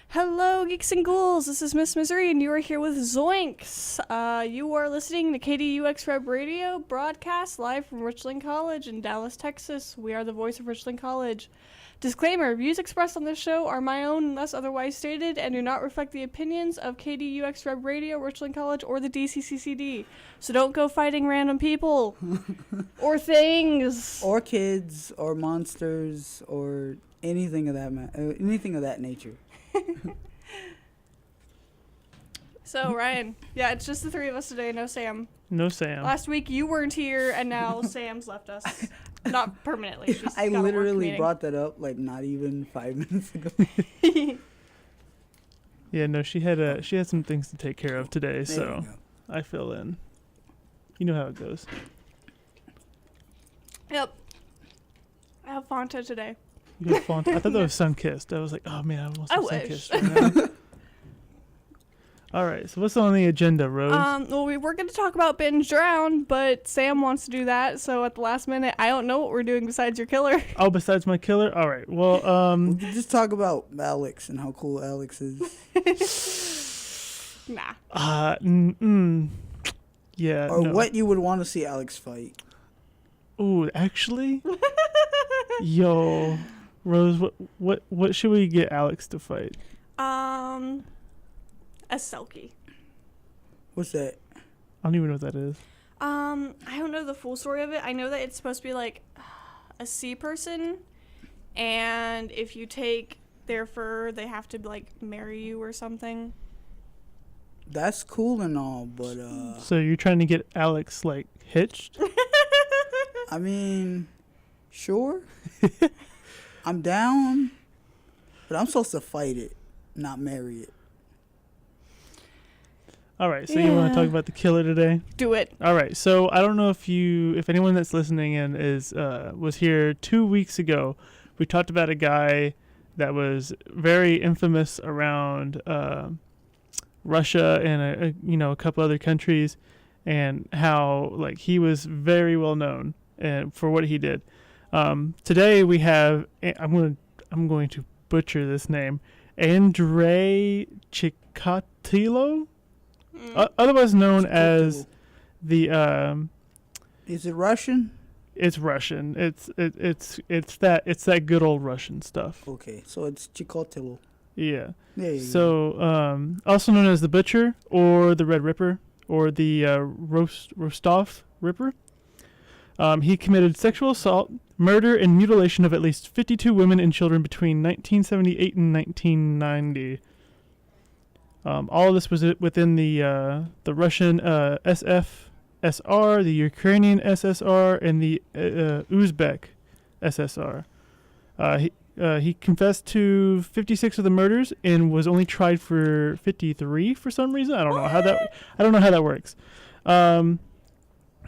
Hello, geeks and ghouls. This is Miss Misery, and you are here with Zoinks. You are listening to KDUX Web Radio, broadcast live from Richland College in Dallas, Texas. We are the voice of Richland College. Disclaimer, views expressed on this show are my own unless otherwise stated and do not reflect the opinions of KDUX Web Radio, Richland College, or the DCCCD. So don't go fighting random people or things. Or kids, or monsters, or anything of that nature. So, Ryan, yeah, it's just the three of us today, no Sam. No Sam. Last week you weren't here, and now Sam's left us. Not permanently. She's I got a work literally meeting. brought that up like not even 5 minutes ago. Yeah, no, she had some things to take care of today, There so you go. I fill in. You know how it goes. Yep. I have Fanta today. You got font. I thought that was Sunkissed. I was like, oh man, I want some wish. Sunkissed right now. All right, so what's on the agenda, Rose? Well, we were going to talk about Binge Drown, but Sam wants to do that, so at the last minute, I don't know what we're doing besides your killer. Oh, besides my killer? All right, well, We could just talk about Alex and how cool Alex is. Nah. Yeah. Or no. what you would want to see Alex fight. Ooh, actually, yo, Rose, what should we get Alex to fight? A Selkie. What's that? I don't even know what that is. I don't know the full story of it. I know that it's supposed to be like a sea person, and if you take their fur, they have to like marry you or something. That's cool and all, but So you're trying to get Alex like hitched? I mean, sure. I'm down, but I'm supposed to fight it, not marry it. All right, so you want to talk about the killer today? Do it. All right, so I don't know if anyone that's listening in was here 2 weeks ago. We talked about a guy that was very infamous around Russia and a couple other countries, and how like he was very well known for what he did. Today we have I'm going to butcher this name, Andrei Chikatilo. Otherwise known as the Is it Russian? it's Russian. It's that good old Russian stuff. Okay, so it's Chikatilo. Yeah. There you go. So also known as the Butcher or the Red Ripper or the Rostov Ripper. He committed sexual assault, murder, and mutilation of at least 52 women and children between 1978 and 1990. All of this was within the Russian SFSR, the Ukrainian SSR, and the Uzbek SSR. He confessed to 56 of the murders and was only tried for 53 for some reason. I don't know how that works.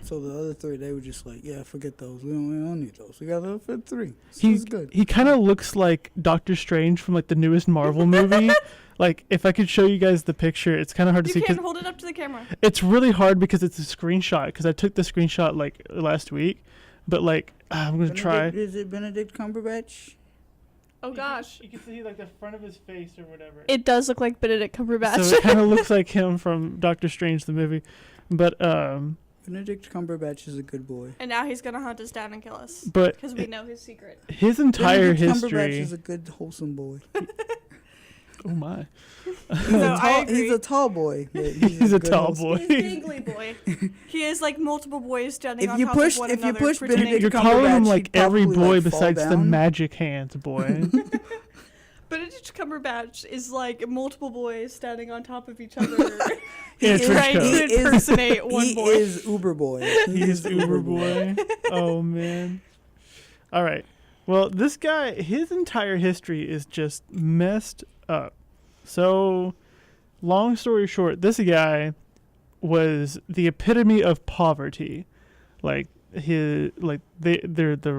So the other three, they were just like, yeah, forget those. We don't need those. We got the fit three. He's good. He kind of looks like Doctor Strange from like the newest Marvel movie. Like if I could show you guys the picture, it's kind of hard to see. You can't hold it up to the camera. It's really hard because it's a screenshot. Because I took the screenshot like last week, but like I'm gonna try. Is it Benedict Cumberbatch? Oh gosh. You can see like the front of his face or whatever. It does look like Benedict Cumberbatch. So it kind of looks like him from Doctor Strange the movie, but Benedict Cumberbatch is a good boy. And now he's gonna hunt us down and kill us. But Because we know his secret. his entire Benedict Cumberbatch history. is a good, wholesome boy. Oh my. He's a tall boy. But He's a good, tall wholesome- boy. He's a bigly boy. He has like multiple boys standing If on you top push- of one if you another. push pretending Benedict You're to- calling him Cumberbatch, like he'd every probably, boy like, fall besides the down. magic hands boy. Benedict Cumberbatch is like multiple boys standing on top of each other. Yeah, He trench trying coat. to impersonate one He boy. is Uber boy. He's Uber boy. Oh man. All right. Well, this guy, his entire history is just messed up. So, long story short, this guy was the epitome of poverty. Like the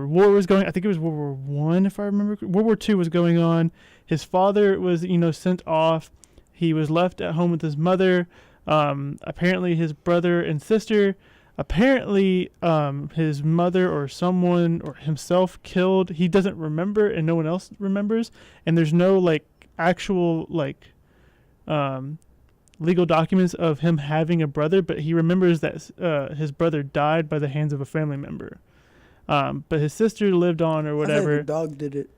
war was going. I think it was World War One, if I remember. World War Two was going on. His father was sent off. He was left at home with his mother. Apparently, his brother and sister. Apparently, his mother or someone or himself killed. He doesn't remember, and no one else remembers. And there's no actual legal documents of him having a brother, but he remembers that his brother died by the hands of a family member. But his sister lived on or I thought whatever. the dog did it.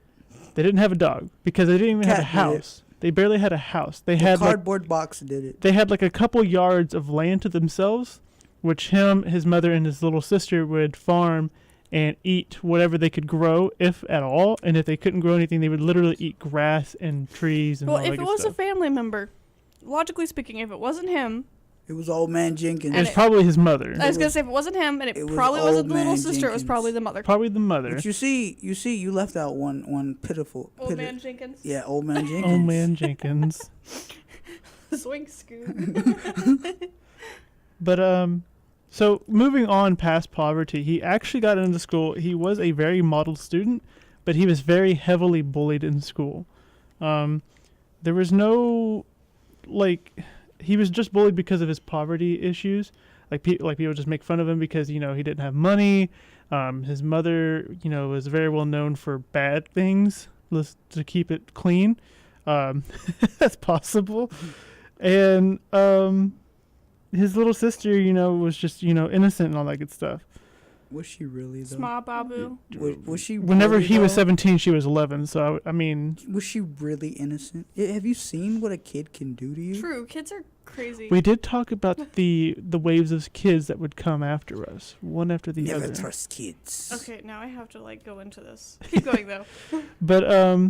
They didn't have a dog because they didn't even have a Cat did it. house. They barely had a house. They The had cardboard box did it. they had like a couple yards of land to themselves, which him, his mother, and his little sister would farm and eat whatever they could grow, if at all. And if they couldn't grow anything, they would literally eat grass and trees and Well, all if that it good was stuff. a family member, logically speaking, if it wasn't him, It was old man Jenkins. It was probably his mother. I was going to say if it wasn't him and it it was probably old wasn't the little man sister, it was Jenkins. probably the mother. Probably the mother. But you see, you left out one pitiful. Old man Jenkins. Yeah, old man Jenkins. Oh man, Jenkins. Zoinks, Scoot. But so moving on past poverty, he actually got into school. He was a very model student, but he was very heavily bullied in school. There was no he was just bullied because of his poverty issues. People just make fun of him because he didn't have money. His mother was very well known for bad things. Let's to keep it clean. That's possible. And his little sister, was just innocent and all that good stuff. Was she really though? Sma Babu. Was she? Whenever really, he was though? 17, she was 11. So I mean, Was she really innocent? Have you seen what a kid can do to you? True, kids are crazy. we did talk about the waves of kids that would come after us, one after the Never other. trust kids. Okay, now I have to go into this. Keep going though. But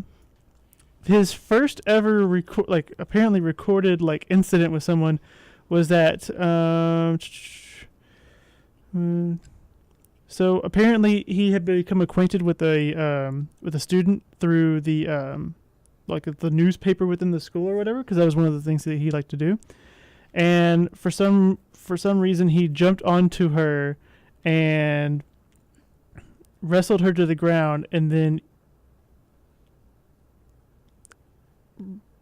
his first ever apparently recorded incident with someone was that so apparently he had become acquainted with a student through the the newspaper within the school or whatever, because that was one of the things that he liked to do. And for some reason he jumped onto her and wrestled her to the ground, and then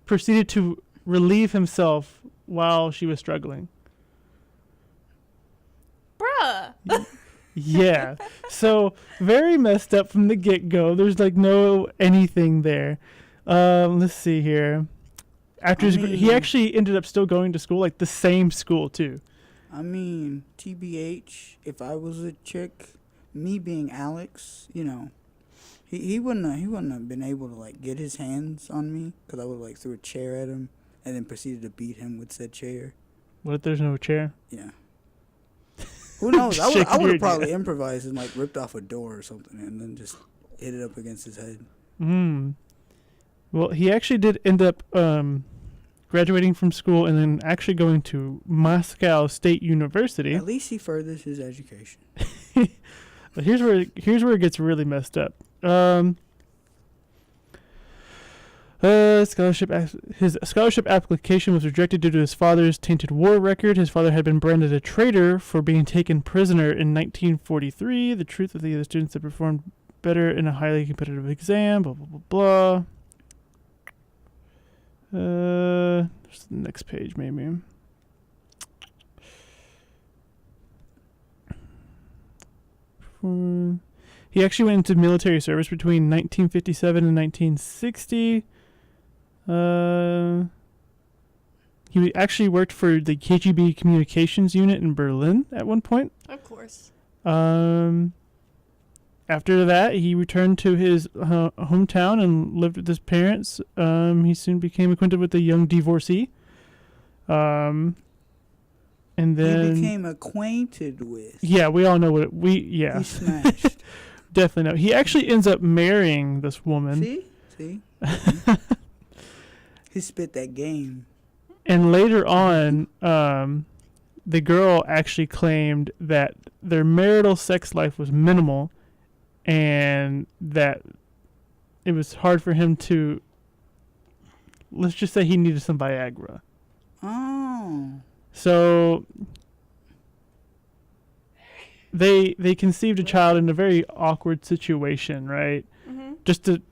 proceeded to relieve himself while she was struggling. Bruh. Yeah. So very messed up from the get-go. There's no anything there. Let's see here. After he actually ended up still going to school, the same school too. I mean, TBH, if I was a chick, me being Alex, he wouldn't have been able to get his hands on me, because I would threw a chair at him and then proceeded to beat him with said chair. What if there's no chair? Yeah. Who knows? I would Shaking your have probably head. improvised and ripped off a door or something and then just hit it up against his head. Well, he actually did end up graduating from school and then actually going to Moscow State University. At least he furthers his education. But here's where it gets really messed up. His scholarship application was rejected due to his father's tainted war record. His father had been branded a traitor for being taken prisoner in 1943. The truth of the other students had performed better in a highly competitive exam. Blah blah blah blah. There's the next page maybe. He actually went into military service between 1957 and 1960. He actually worked for the KGB communications unit in Berlin at one point. Of course. After that, he returned to his hometown and lived with his parents. He soon became acquainted with a young divorcee. And then He became acquainted with. yeah, we all know what He smashed. definitely know. He actually ends up marrying this woman. See? He spit that game. And later on, the girl actually claimed that their marital sex life was minimal and that it was hard for him to, let's just say he needed some Viagra. Oh. So they conceived a child in a very awkward situation, right? Mm-hmm.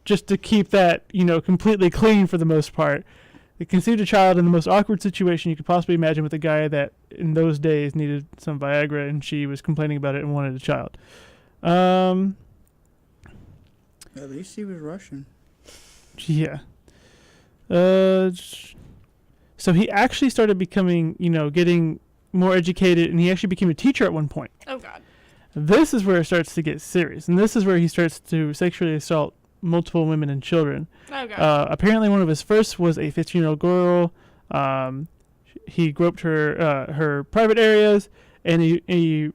Just to keep that, completely clean for the most part. They conceived a child in the most awkward situation you could possibly imagine with a guy that in those days needed some Viagra, and she was complaining about it and wanted a child. At least he was Russian. Yeah. So he actually started becoming, getting more educated, and he actually became a teacher at one point. Oh, God. This is where it starts to get serious, and this is where he starts to sexually assault multiple women and children. Oh, God. Apparently, one of his first was a 15-year-old girl. He groped her private areas, and he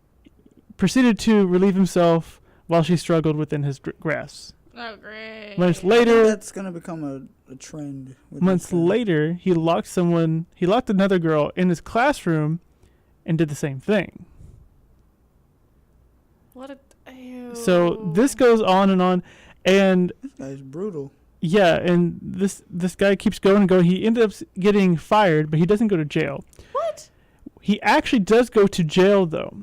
proceeded to relieve himself while she struggled within his grasp. Oh, great. Months I later, think that's gonna become a trend. With months this guy. later, he locked another girl in his classroom, and did the same thing. What a... Ew. So this goes on, and This guy's brutal. yeah, and this guy keeps going and going. He ended up getting fired, but he doesn't go to jail. What? He actually does go to jail, though.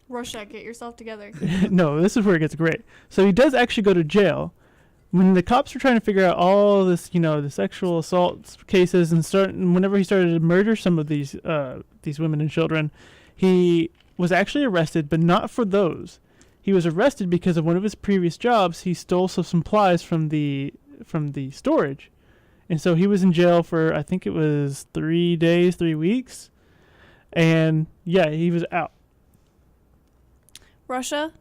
Rorschach, get yourself together. No, this is where it gets great. So he does actually go to jail. When the cops were trying to figure out all this, the sexual assault cases, and whenever he started to murder some of these women and children, he was actually arrested, but not for those. He was arrested because of one of his previous jobs. He stole some supplies from the storage, and so he was in jail for, I think it was 3 days, 3 weeks, and yeah, he was out. Russia,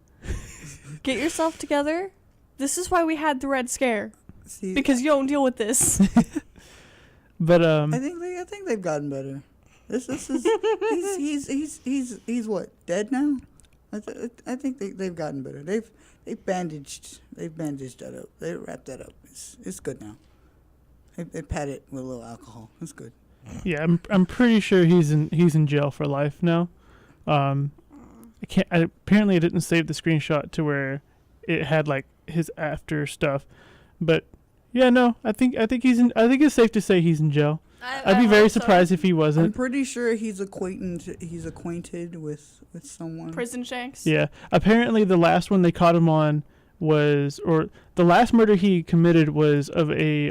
get yourself together. This is why we had the Red Scare. See, Because you don't deal with this. But I think they've gotten better. This is he's what, dead now? I think they've gotten better. They've bandaged that up. They wrapped that up. It's good now. They pat it with a little alcohol. It's good. yeah, I'm pretty sure he's in jail for life now. Apparently I didn't save the screenshot to where it had like his after stuff, but yeah, no, I think it's safe to say he's in jail. I'd be very surprised if he I'm wasn't. pretty sure he's acquainted with someone. Prison shanks. Yeah, apparently the last one they caught him on the last murder he committed was of a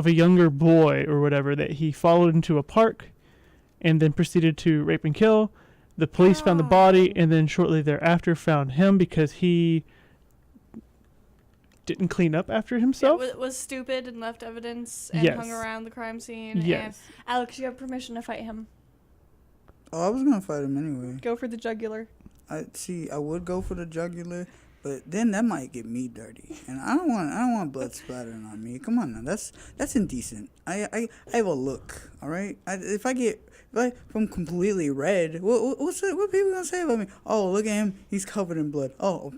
younger boy or whatever that he followed into a park, and then proceeded to rape and kill. The police found the body, and then shortly thereafter found him because he didn't clean up after himself. Yeah, was stupid and left evidence and Yes. hung around the crime scene. Yes. And Alex, you have permission to fight him. Oh, I was gonna fight him anyway. Go for the jugular. I would go for the jugular, but then that might get me dirty, and I don't want blood splattering on me. Come on now, that's indecent. I have a look, all right. If I'm completely red, what people gonna say about me? Oh, look at him, he's covered in blood. Oh,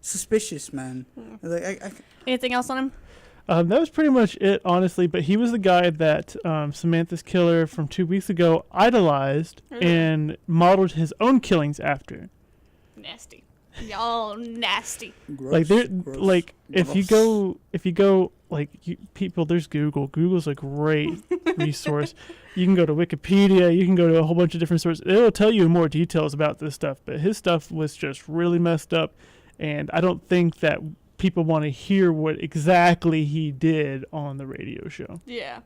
suspicious, man. Anything else on him? That was pretty much it, honestly. But he was the guy that Samantha's killer from 2 weeks ago idolized and modeled his own killings after. Nasty. Y'all nasty. Gross, If you go people, there's Google. Google's a great resource. You can go to Wikipedia. You can go to a whole bunch of different sources. It'll tell you more details about this stuff. But his stuff was just really messed up. And I don't think that people want to hear what exactly he did on the radio show. Yeah.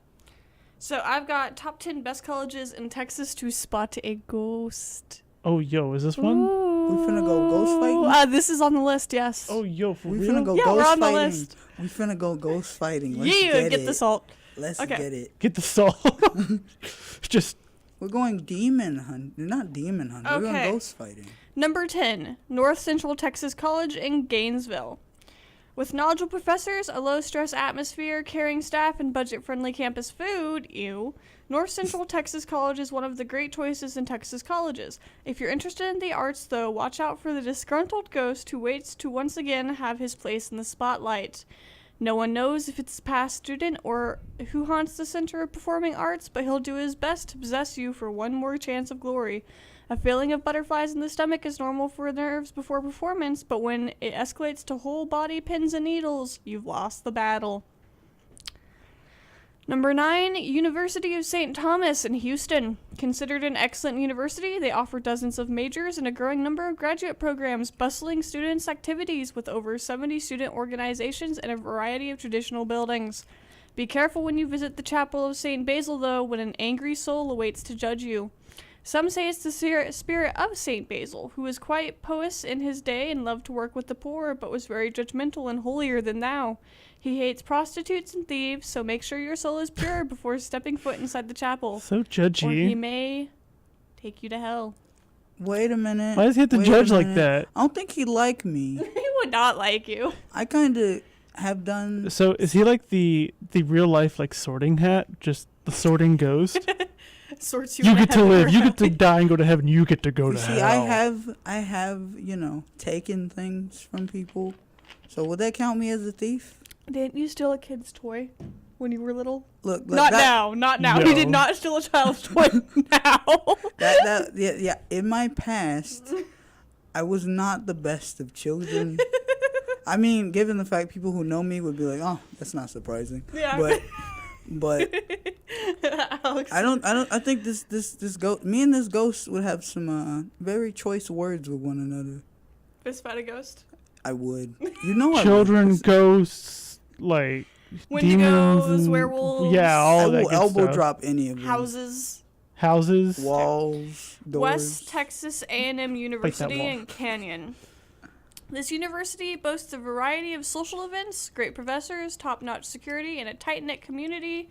So I've got top 10 best colleges in Texas to spot a ghost. Oh, yo, is this one? Ooh. We finna go ghost fighting? This is on the list, yes. Oh, yo, for We real? finna go Yeah, ghost we're on the fighting. list. We finna go ghost fighting. Let's Yeah, get it. the salt. Let's Okay. get it. Get the soul. Just We're going demon hunting. Not demon hunting. We're Okay. going ghost fighting. Number 10, North Central Texas College in Gainesville. With knowledgeable professors, a low-stress atmosphere, caring staff, and budget-friendly campus food, North Central Texas College is one of the great choices in Texas colleges. If you're interested in the arts, though, watch out for the disgruntled ghost who waits to once again have his place in the spotlight. No one knows if it's a past student or who haunts the Center of Performing Arts, but he'll do his best to possess you for one more chance of glory. A feeling of butterflies in the stomach is normal for nerves before performance, but when it escalates to whole body pins and needles, you've lost the battle. Number 9, University of St. Thomas in Houston. Considered an excellent university, they offer dozens of majors and a growing number of graduate programs, bustling students' activities with over 70 student organizations and a variety of traditional buildings. Be careful when you visit the Chapel of St. Basil, though, when an angry soul awaits to judge you. Some say it's the spirit of Saint Basil, who was quite pious in his day and loved to work with the poor, but was very judgmental and holier than thou. He hates prostitutes and thieves, so make sure your soul is pure before stepping foot inside the chapel, So or he judgy. may take you to hell. Wait a minute. Why does he have to Wait a judge like minute. that? I don't think he'd like me. He would not like you. I kind of have done. So is he like the real life like sorting hat? Just the sorting ghost? Sorts you You in get to heaven live. You around. get to die and go to heaven. You get to go You to see, hell. I have, taken things from people. So would that count me as a thief? Didn't you steal a kid's toy when you were little? Look, Not that, now. Not now. He did No. not steal a child's toy now. Yeah. In my past, I was not the best of children. I mean, given the fact people who know me would be like, "Oh, that's not surprising." Yeah. But Alex. I think this ghost, me and this ghost would have some very choice words with one another. Fist fight a ghost. I would. You know I Children, would. ghosts, like demons, Wendigos, and werewolves. yeah, I all that will good elbow stuff. drop any of them. Houses. Houses. Walls, doors. West Texas A&M University wall. in Canyon. This university boasts a variety of social events, great professors, top-notch security, and a tight-knit community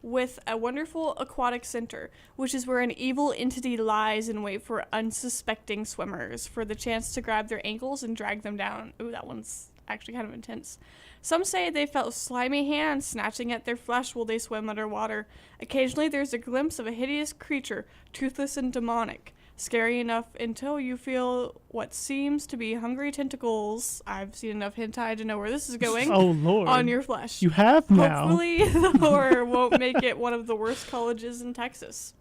with a wonderful aquatic center, which is where an evil entity lies in wait for unsuspecting swimmers for the chance to grab their ankles and drag them down. Ooh, that one's actually kind of intense. Some say they felt slimy hands snatching at their flesh while they swim underwater. Occasionally there's a glimpse of a hideous creature, toothless and demonic. Scary enough until you feel what seems to be hungry tentacles. I've seen enough hentai to know where this is going. Oh Lord. On your flesh. You have now. Hopefully the horror won't make it one of the worst colleges in Texas.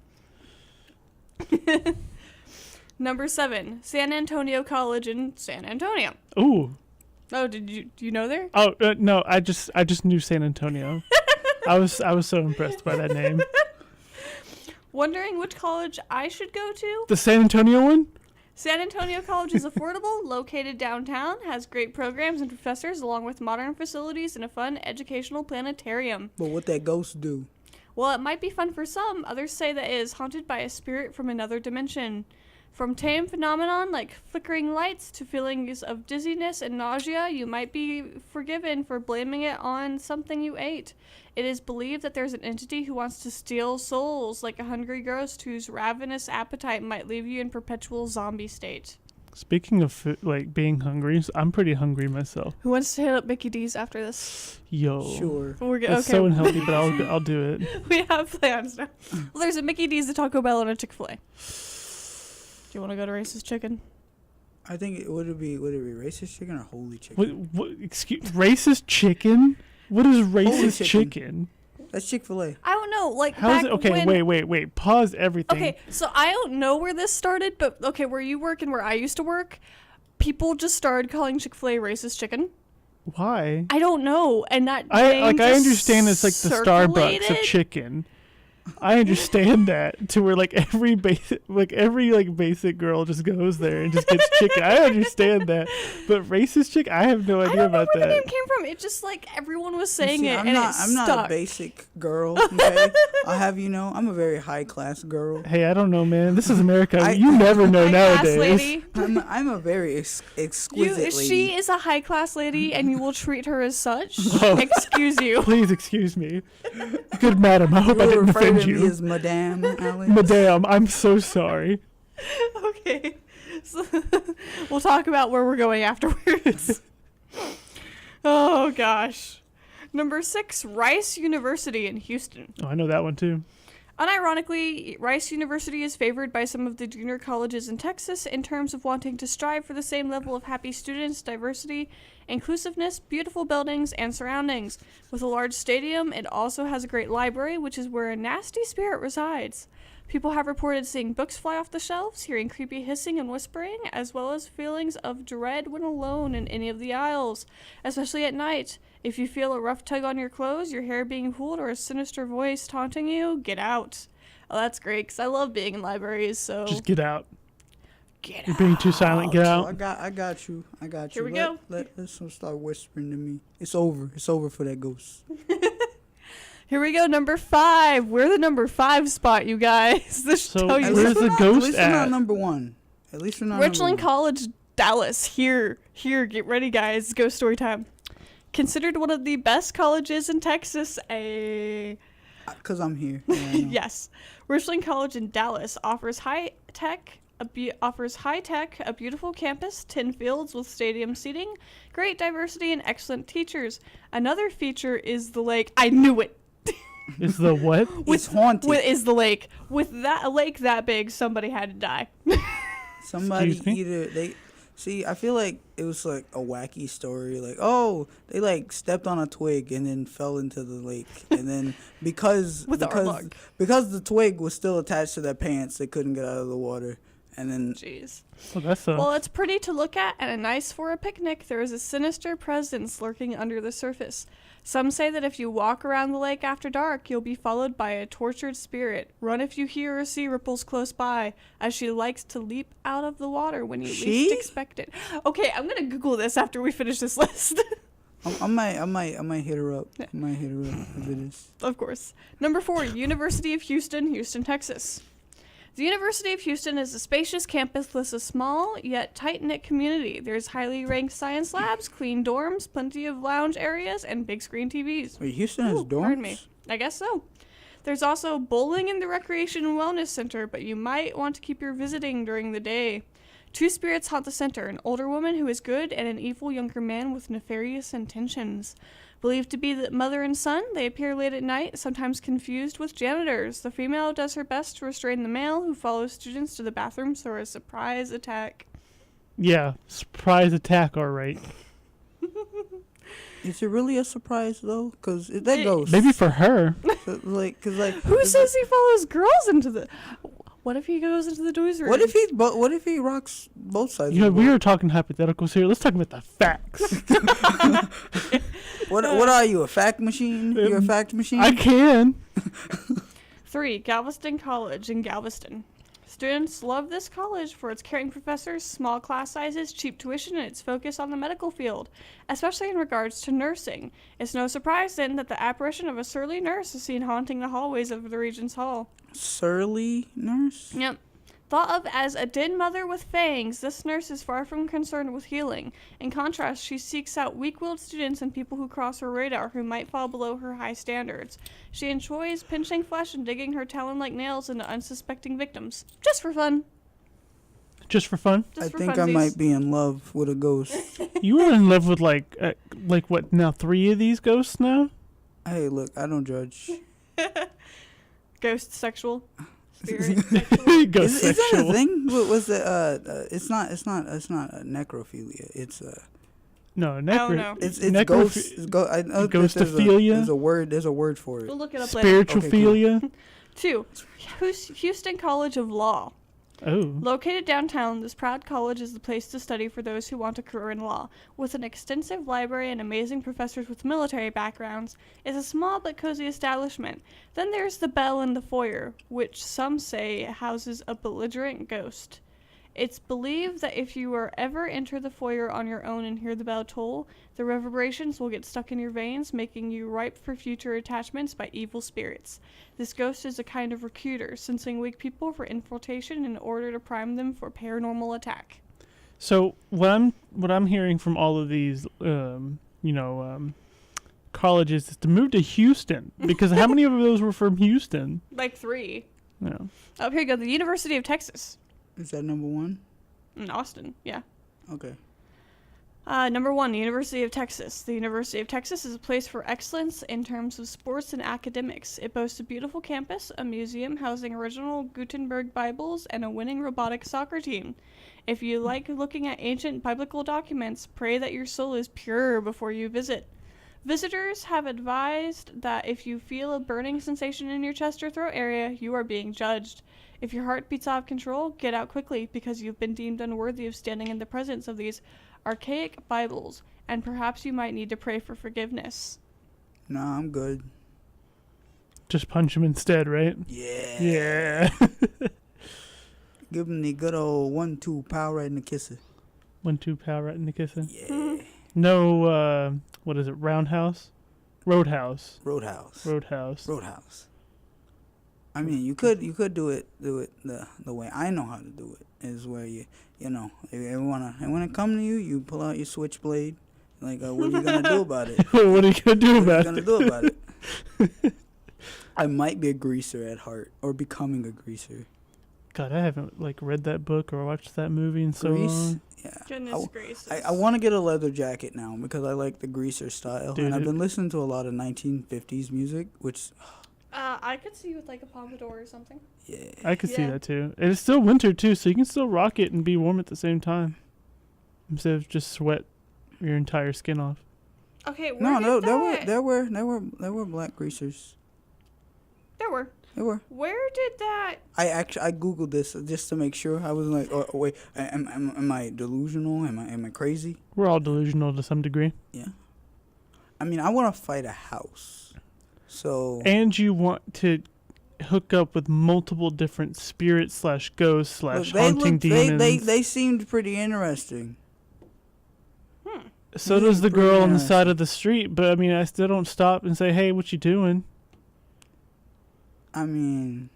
Number 7, San Antonio College in San Antonio. Ooh. Oh, do you know there? Oh no, I just knew San Antonio. I was so impressed by that name. Wondering which college I should go to? The San Antonio one? San Antonio College is affordable, located downtown, has great programs and professors, along with modern facilities and a fun educational planetarium. But what that ghost do? Well, it might be fun for some. Others say that it is haunted by a spirit from another dimension. From tame phenomenon like flickering lights to feelings of dizziness and nausea, you might be forgiven for blaming it on something you ate. It is believed that there's an entity who wants to steal souls, like a hungry ghost whose ravenous appetite might leave you in perpetual zombie state. Speaking of being hungry, I'm pretty hungry myself. Who wants to hit up Mickey D's after this? Yo. Sure. That's so unhealthy, but I'll do it. We have plans now. Well, there's a Mickey D's, a Taco Bell, and a Chick-fil-A. Do you want to go to Racist Chicken? I think would it be racist chicken or holy chicken? What, racist chicken? What is racist chicken. chicken? That's Chick-fil-A. I don't know. Like, How's back it? Okay, when... wait. Pause everything. Okay, so I don't know where this started, but okay, where you work and where I used to work, people just started calling Chick-fil-A Racist Chicken. Why? I don't know, and that I name just understand it's like the Starbucks of circulated. chicken. I understand that to where every basic girl just goes there and just gets chicken. I understand that, but racist chicken, I have no I idea don't know about where the that. name came from. It just everyone was saying See, it, I'm and not, it I'm not stuck. a basic girl. Okay, I'll have you know, I'm a very high class girl. Hey, I don't know, man. This is America. I- You never know High-class nowadays. lady. I'm a very exquisite lady. She is a high class lady, and you will treat her as such. Oh. Excuse you. Please excuse me, good madam. I hope I You didn't refer offend to me you, as Madame Alex. madam. I'm so sorry. Okay, so we'll talk about where we're going afterwards. Oh gosh. Number 6, Rice University in Houston. Oh, I know that one too. Unironically, Rice University is favored by some of the junior colleges in Texas in terms of wanting to strive for the same level of happy students, diversity, inclusiveness, beautiful buildings, and surroundings. With a large stadium, it also has a great library, which is where a nasty spirit resides. People have reported seeing books fly off the shelves, hearing creepy hissing and whispering, as well as feelings of dread when alone in any of the aisles, especially at night. If you feel a rough tug on your clothes, your hair being pulled, or a sinister voice taunting you, get out. Oh, that's great, because I love being in libraries, so... Just get out. Get You're out. being too silent. Get So out. I got you. Here we go. Let's start whispering to me. It's over. It's over for that ghost. Here we go, number 5. We're the number 5 spot, you guys. This should So tell you where's something. the At ghost least we're not at? number one. At least we're not Richland number one. College, Dallas. Here, get ready, guys. Ghost story time. Considered one of the best colleges in Texas, Because I'm here. Yeah, I know. yes, Richland College in Dallas offers high tech, a beautiful campus, 10 fields with stadium seating, great diversity, and excellent teachers. Another feature is the lake. I knew it. Is the what? It's haunted. Is the lake. With a lake that big, somebody had to die. Somebody Excuse me? I feel like it was like a wacky story. Like, oh, they like stepped on a twig and then fell into the lake. And then because the twig was still attached to their pants, they couldn't get out of the water. And then Jeez. Oh, that's a. Well, it's pretty to look at and nice for a picnic. There is a sinister presence lurking under the surface. Some say that if you walk around the lake after dark, you'll be followed by a tortured spirit. Run if you hear or see ripples close by, as she likes to leap out of the water when you least expect it. Okay, I'm gonna Google this after we finish this list. I might hit her up. Yeah. I might hit her up after this. Of course. Number 4, University of Houston, Houston, Texas. The University of Houston is a spacious campus with a small yet tight-knit community. There's highly ranked science labs, clean dorms, plenty of lounge areas, and big screen TVs. Wait, Houston has Ooh, dorms? pardon me. I guess so. There's also bowling in the Recreation and Wellness Center, but you might want to keep your visiting during the day. 2 spirits haunt the center, an older woman who is good and an evil younger man with nefarious intentions. Believed to be the mother and son, they appear late at night, sometimes confused with janitors. The female does her best to restrain the male, who follows students to the bathrooms for a surprise attack. Yeah, surprise attack, all right. Is it really a surprise though? Cause that goes Maybe for her. Who says he follows girls into the... What if he goes into the boys' room? What if he rocks both sides? You know, of the we boat? were talking hypotheticals here. Let's talk about the facts. What are you, a fact machine? You're a fact machine? I can. 3, Galveston College in Galveston. Students love this college for its caring professors, small class sizes, cheap tuition, and its focus on the medical field, especially in regards to nursing. It's no surprise then that the apparition of a surly nurse is seen haunting the hallways of the Regent's Hall. Surly nurse? Yep. Thought of as a den mother with fangs, this nurse is far from concerned with healing. In contrast, she seeks out weak-willed students and people who cross her radar who might fall below her high standards. She enjoys pinching flesh and digging her talon-like nails into unsuspecting victims. Just for fun. Just for fun. Just I for think I funsies. might be in love with a ghost. You were in love with like what now? 3 of these ghosts now? Hey, look, I don't judge. Ghost sexual. Spirit sexual. Ghost Is that a sexual. thing? What was it? It's not necrophilia. It's No, don't know. it's Necrophi- ghost. I know that Ghostophilia? there's a word for it. We'll look it up later. Spiritualphilia. 2, Houston College of Law. Oh. Located downtown, this proud college is the place to study for those who want a career in law. With an extensive library and amazing professors with military backgrounds, it's a small but cozy establishment. Then there's the bell in the foyer, which some say houses a belligerent ghost. It's believed that if you are ever enter the foyer on your own and hear the bell toll, the reverberations will get stuck in your veins, making you ripe for future attachments by evil spirits. This ghost is a kind of recruiter, sensing weak people for infiltration in order to prime them for paranormal attack. So what I'm hearing from all of these, colleges is to move to Houston because how many of those were from Houston? Like 3. No. Oh, here you go. The University of Texas. Is that number one? In Austin, yeah. Okay. Number 1, the University of Texas. The University of Texas is a place for excellence in terms of sports and academics. It boasts a beautiful campus, a museum housing original Gutenberg Bibles, and a winning robotic soccer team. If you like looking at ancient biblical documents, pray that your soul is pure before you visit. Visitors have advised that if you feel a burning sensation in your chest or throat area, you are being judged. If your heart beats out of control, get out quickly because you've been deemed unworthy of standing in the presence of these archaic Bibles, and perhaps you might need to pray for forgiveness. Nah, I'm good. Just punch him instead, right? Yeah. Yeah. Give him the good old 1-2 power right in the kisser. 1-2 power right in the kissing. Yeah. No, what is it? Roundhouse. Roadhouse. Roadhouse. Roadhouse. Roadhouse. I mean, you could do it the way I know how to do it, is where you know, if you wanna, and when it come to you, you pull out your switchblade. Like, what are you gonna do about it? What are you gonna do What about are you it? gonna do about it? I might be a greaser at heart, or becoming a greaser. God, I haven't like read that book or watched that movie in so Grease? long. Yeah. Goodness gracious. I want to get a leather jacket now because I like the greaser style. Dude, and I've been listening to a lot of 1950s music, which, I could see you with like a pompadour or something. yeah. I could see Yeah. that too. And it's still winter too, so you can still rock it and be warm at the same time, instead of just sweat your entire skin off. Okay, where No, did there were black greasers. There were. There were. Where did that? I googled this just to make sure. I was like, oh wait, am I delusional? Am I crazy? We're all delusional to some degree. Yeah. I mean, I want to fight a house. So. And you want to hook up with multiple different spirits slash ghosts slash haunting demons. They seemed pretty interesting. So does the pretty girl on the interesting. side of the street, but I mean, I still don't stop and say, "Hey, what you doing?" I mean,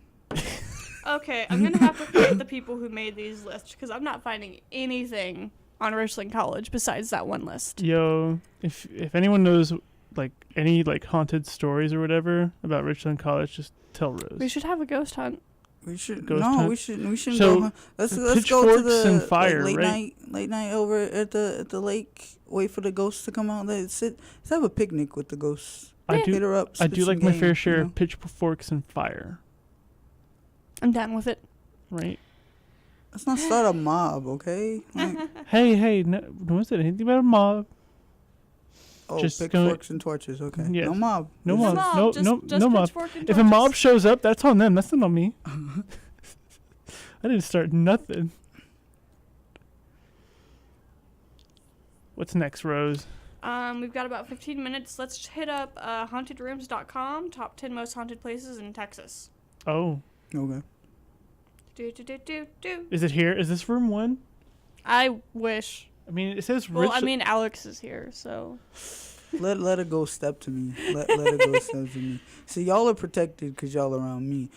Okay, I'm gonna have to fight the people who made these lists because I'm not finding anything on Richland College besides that one list. Yo, if anyone knows like any like haunted stories or whatever about Richland College, just tell Rose. We should have a ghost hunt. we should Ghost hunt? we shouldn't So, go. Let's go to pitchforks the and fire, late right? night over at the lake. Wait for the ghosts to come out. Let's have a picnic with the ghosts. I Hit do. her up. I spit do some like my game, fair share you know? of pitchforks and fire. I'm down with it. Right. Let's not start a mob, okay? Like, Hey, no is it anything about a mob? oh, Just pitchforks and torches. Okay. Yes. No mob. No It's mob. just- No, just, no, just no mob. pitchfork and If a mob torches. shows up, that's on them. That's not on me. I didn't start nothing. What's next, Rose? We've got about 15 minutes. Let's hit up hauntedrooms.com, top 10 most haunted places in Texas. Oh, Okay. Do. is it here? Is this room 1? I wish. I mean, it says Well, I Rich- mean, Alex is here, so. Let a ghost step to me. Let a ghost step to me. See, y'all are protected because y'all around me.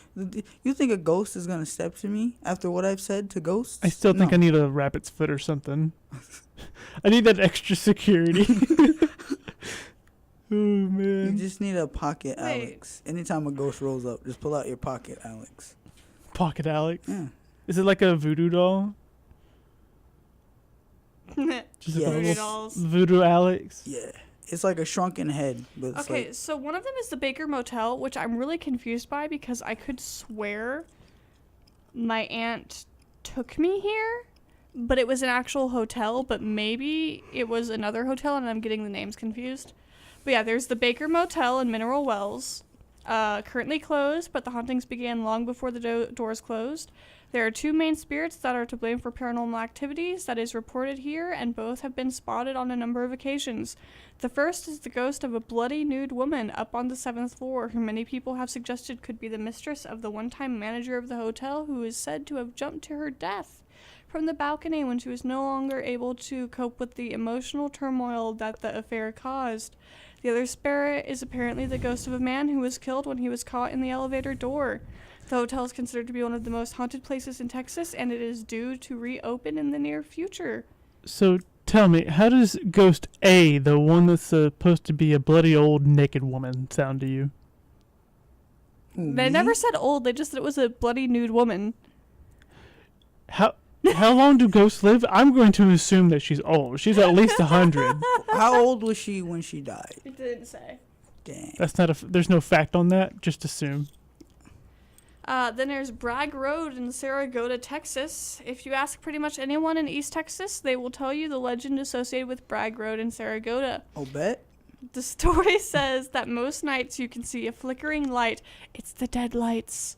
You think a ghost is gonna step to me after what I've said to ghosts? I still think No. I need a rabbit's foot or something. I need that extra security. Oh, You man. just need a pocket, Wait. Alex. Anytime a ghost rolls up, just pull out your pocket, Alex. Pocket Alex. Yeah. Is it like a voodoo doll? Just Yeah. a Voodoo little dolls. voodoo Alex? Yeah. It's like a shrunken head, but it's Okay, like so one of them is the Baker Motel, which I'm really confused by because I could swear my aunt took me here, but it was an actual hotel, but maybe it was another hotel and I'm getting the names confused. But yeah, there's the Baker Motel in Mineral Wells, currently closed, but the hauntings began long before the doors closed. There are 2 main spirits that are to blame for paranormal activities that is reported here, and both have been spotted on a number of occasions. The first is the ghost of a bloody nude woman up on the 7th floor, who many people have suggested could be the mistress of the one-time manager of the hotel, who is said to have jumped to her death from the balcony when she was no longer able to cope with the emotional turmoil that the affair caused. The other spirit is apparently the ghost of a man who was killed when he was caught in the elevator door. The hotel is considered to be one of the most haunted places in Texas, and it is due to reopen in the near future. So tell me, how does Ghost A, the one that's supposed to be a bloody old naked woman, sound to you? Who, They me? never said old, they just said it was a bloody nude woman. How long do ghosts live? I'm going to assume that she's old. She's at least 100. How old was she when she died? It didn't say. Dang. That's not there's no fact on that. Just assume. Then there's Bragg Road in Saragota, Texas. If you ask pretty much anyone in East Texas, they will tell you the legend associated with Bragg Road in Saragota. Oh, bet. The story says that most nights you can see a flickering light. It's the dead lights.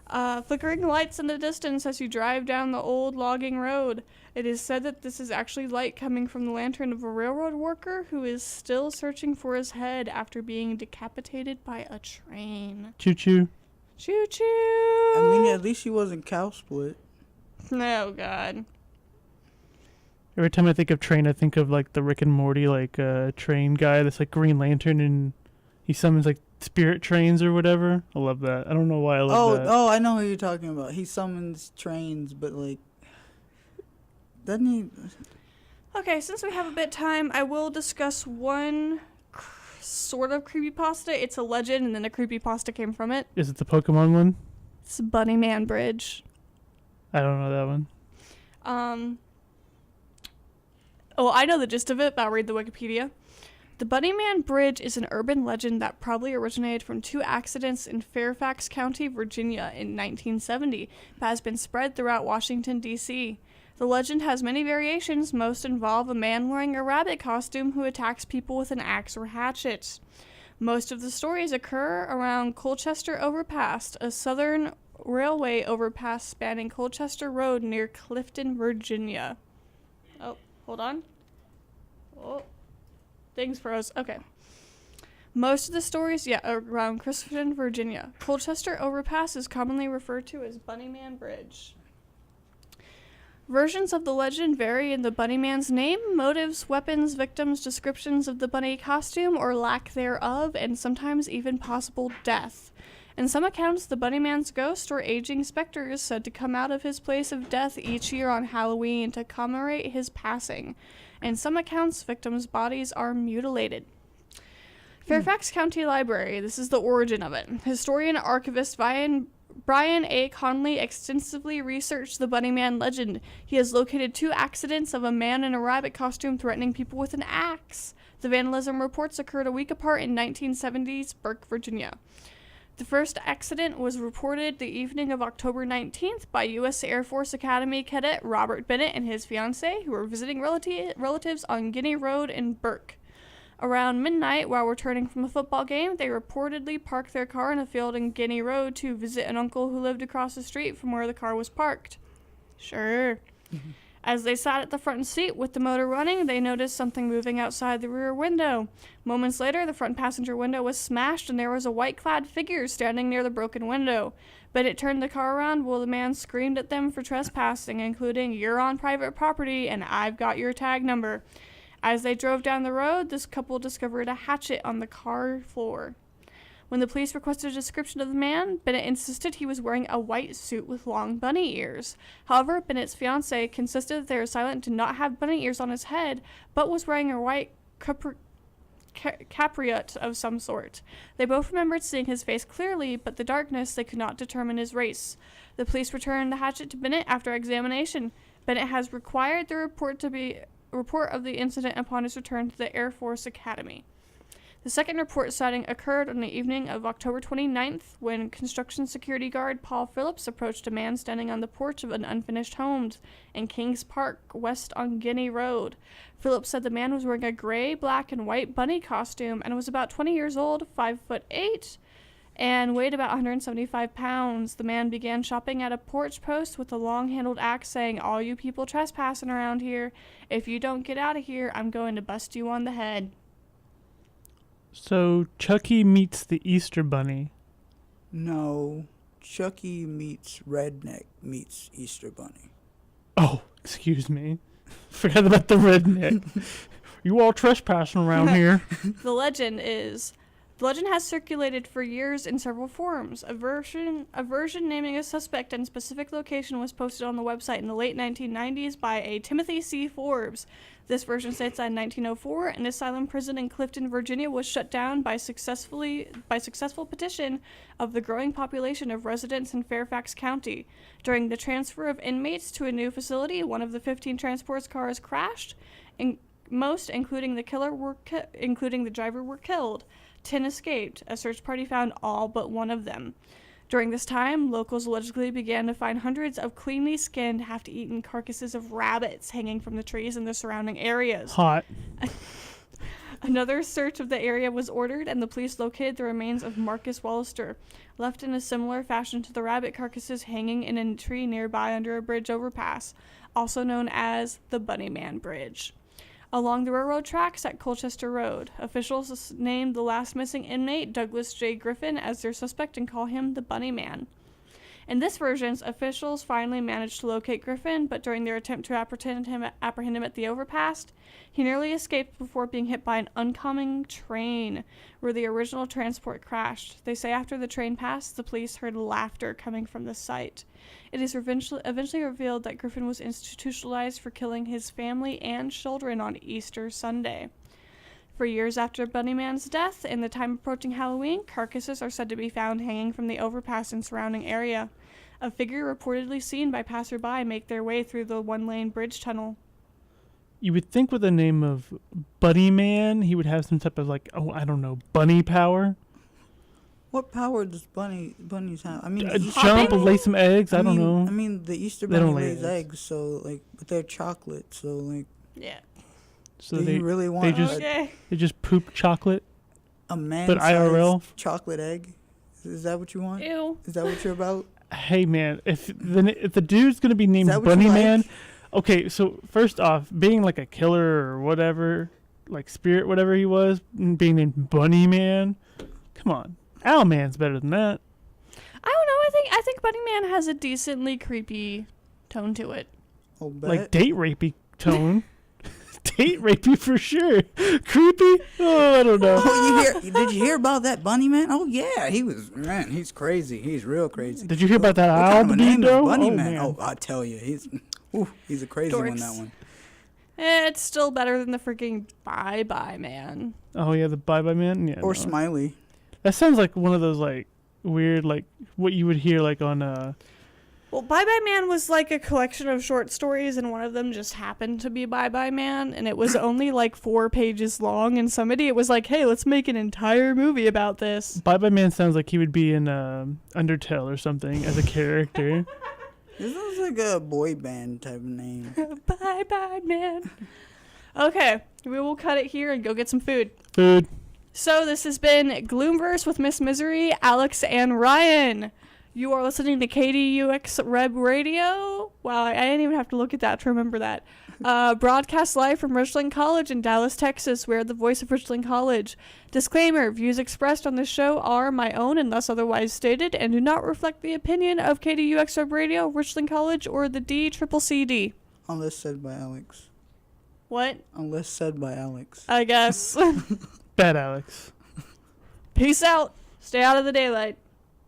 Flickering lights in the distance as you drive down the old logging road. It is said that this is actually light coming from the lantern of a railroad worker who is still searching for his head after being decapitated by a train. Choo choo. Choo choo! I mean, at least she wasn't cow split. Oh, God. Every time I think of train, I think of like the Rick and Morty train guy that's like Green Lantern and He summons like spirit trains or whatever. I love that. I don't know why I love that. Oh, I know who you're talking about. He summons trains, but like, doesn't he? Okay, since we have a bit of time, I will discuss one sort of creepypasta. It's a legend, and then a creepypasta came from it. Is it the Pokemon one? It's Bunny Man Bridge. I don't know that one. Oh, I know the gist of it, but I'll read the Wikipedia. The Bunny Man Bridge is an urban legend that probably originated from 2 accidents in Fairfax County, Virginia in 1970, but has been spread throughout Washington, D.C. The legend has many variations. Most involve a man wearing a rabbit costume who attacks people with an axe or hatchet. Most of the stories occur around Colchester Overpass, a southern railway overpass spanning Colchester Road near Clifton, Virginia. Oh, hold on. Oh, things froze. Okay. Most of the stories, are around Clifton, Virginia. Colchester Overpass is commonly referred to as Bunny Man Bridge. Versions of the legend vary in the Bunny Man's name, motives, weapons, victims, descriptions of the bunny costume or lack thereof, and sometimes even possible death. In some accounts, the Bunny Man's ghost or aging specter is said to come out of his place of death each year on Halloween to commemorate his passing. In some accounts, victims' bodies are mutilated. Fairfax County Library, this is the origin of it. Historian archivist Brian A. Conley extensively researched the Bunny Man legend. He has located 2 accidents of a man in a rabbit costume threatening people with an axe. The vandalism reports occurred a week apart in 1970's Burke, Virginia. The first accident was reported the evening of October 19th by U.S. Air Force Academy cadet Robert Bennett and his fiancée, who were visiting relatives on Guinea Road in Burke. Around midnight, while returning from a football game, they reportedly parked their car in a field in Guinea Road to visit an uncle who lived across the street from where the car was parked. Sure. Mm-hmm. As they sat at the front seat with the motor running, they noticed something moving outside the rear window. Moments later, the front passenger window was smashed and there was a white-clad figure standing near the broken window. Bennett turned the car around while the man screamed at them for trespassing, including, "You're on private property and I've got your tag number." As they drove down the road, this couple discovered a hatchet on the car floor. When the police requested a description of the man, Bennett insisted he was wearing a white suit with long bunny ears. However, Bennett's fiancée insisted that their assailant did not have bunny ears on his head, but was wearing a white capriot of some sort. They both remembered seeing his face clearly, but the darkness they could not determine his race. The police returned the hatchet to Bennett after examination. Bennett has required the report of the incident upon his return to the Air Force Academy. The second report sighting occurred on the evening of October 29th when construction security guard Paul Phillips approached a man standing on the porch of an unfinished home in Kings Park, west on Guinea Road. Phillips said the man was wearing a gray, black, and white bunny costume and was about 20 years old, 5'8", and weighed about 175 pounds. The man began shopping at a porch post with a long-handled axe saying, "All you people trespassing around here, if you don't get out of here, I'm going to bust you on the head." So Chucky meets the Easter Bunny. No, Chucky meets Redneck meets Easter Bunny. Oh, excuse me. Forgot about the redneck. You all trespassing around here. The legend has circulated for years in several forms. A version naming a suspect and specific location was posted on the website in the late 1990s by a Timothy C. Forbes. This version states that in 1904, an asylum prison in Clifton, Virginia was shut down by successful petition of the growing population of residents in Fairfax County. During the transfer of inmates to a new facility, one of the 15 transport cars crashed, and most, including the driver, were killed. 10 escaped. A search party found all but one of them. During this time, locals allegedly began to find hundreds of cleanly skinned, half-eaten carcasses of rabbits hanging from the trees in the surrounding areas. Hot. Another search of the area was ordered, and the police located the remains of Marcus Wallister, left in a similar fashion to the rabbit carcasses hanging in a tree nearby under a bridge overpass, also known as the Bunny Man Bridge. Along the railroad tracks at Colchester Road, officials named the last missing inmate, Douglas J. Griffin, as their suspect and call him the Bunny Man. In this version, officials finally managed to locate Griffin, but during their attempt to apprehend him at the overpass, he nearly escaped before being hit by an oncoming train, where the original transport crashed. They say after the train passed, the police heard laughter coming from the site. It is eventually revealed that Griffin was institutionalized for killing his family and children on Easter Sunday. For years after Bunnyman's death, in the time approaching Halloween, carcasses are said to be found hanging from the overpass and surrounding area. A figure reportedly seen by passerby make their way through the one-lane bridge tunnel. You would think with the name of Bunnyman, he would have some type of like, I don't know, bunny power. What power does bunnies have? I mean, Jump, lay some eggs. I don't know. I mean, the Easter They bunny don't lay lays eggs, so like, but they're chocolate, so like. Yeah. So do they you really want they just poop chocolate. a man But IRL chocolate egg? Is that what you want? Ew. Is that what you're about? Hey man, if the dude's gonna be named that what you Bunny like? Man, okay. So first off, being like a killer or whatever, like spirit, whatever he was, being named Bunny Man, come on, Owlman's better than that. I don't know. I think Bunny Man has a decently creepy tone to it. Oh, bet. Like date rapey tone. Date rapey for sure. Creepy? Oh, I don't know. Oh, did you hear about that bunny man? Oh yeah, he's crazy. He's real crazy. Did you hear about that what owl kind of a name is though? Bunny Oh, man? man. Oh, I tell you, he's a crazy one. Dorks. That one. It's still better than the freaking Bye Bye Man. Oh yeah, the Bye Bye Man. Yeah. Or no. Smiley. That sounds like one of those like weird like what you would hear like on Well, Bye Bye Man was like a collection of short stories, and one of them just happened to be Bye Bye Man, and it was only like 4 pages long, and somebody, it was like, hey, let's make an entire movie about this. Bye Bye Man sounds like he would be in Undertale or something as a character. This sounds like a boy band type of name. Bye Bye Man. Okay, we will cut it here and go get some food. Food. So this has been Gloomverse with Miss Misery, Alex, and Ryan. You are listening to KDUX Reb Radio. Wow, I didn't even have to look at that to remember that. Broadcast live from Richland College in Dallas, Texas. We're the voice of Richland College. Disclaimer, views expressed on this show are my own unless otherwise stated and do not reflect the opinion of KDUX Reb Radio, Richland College, or the DCCCD. Unless said by Alex. What? Unless said by Alex. I guess. Bad Alex. Peace out. Stay out of the daylight.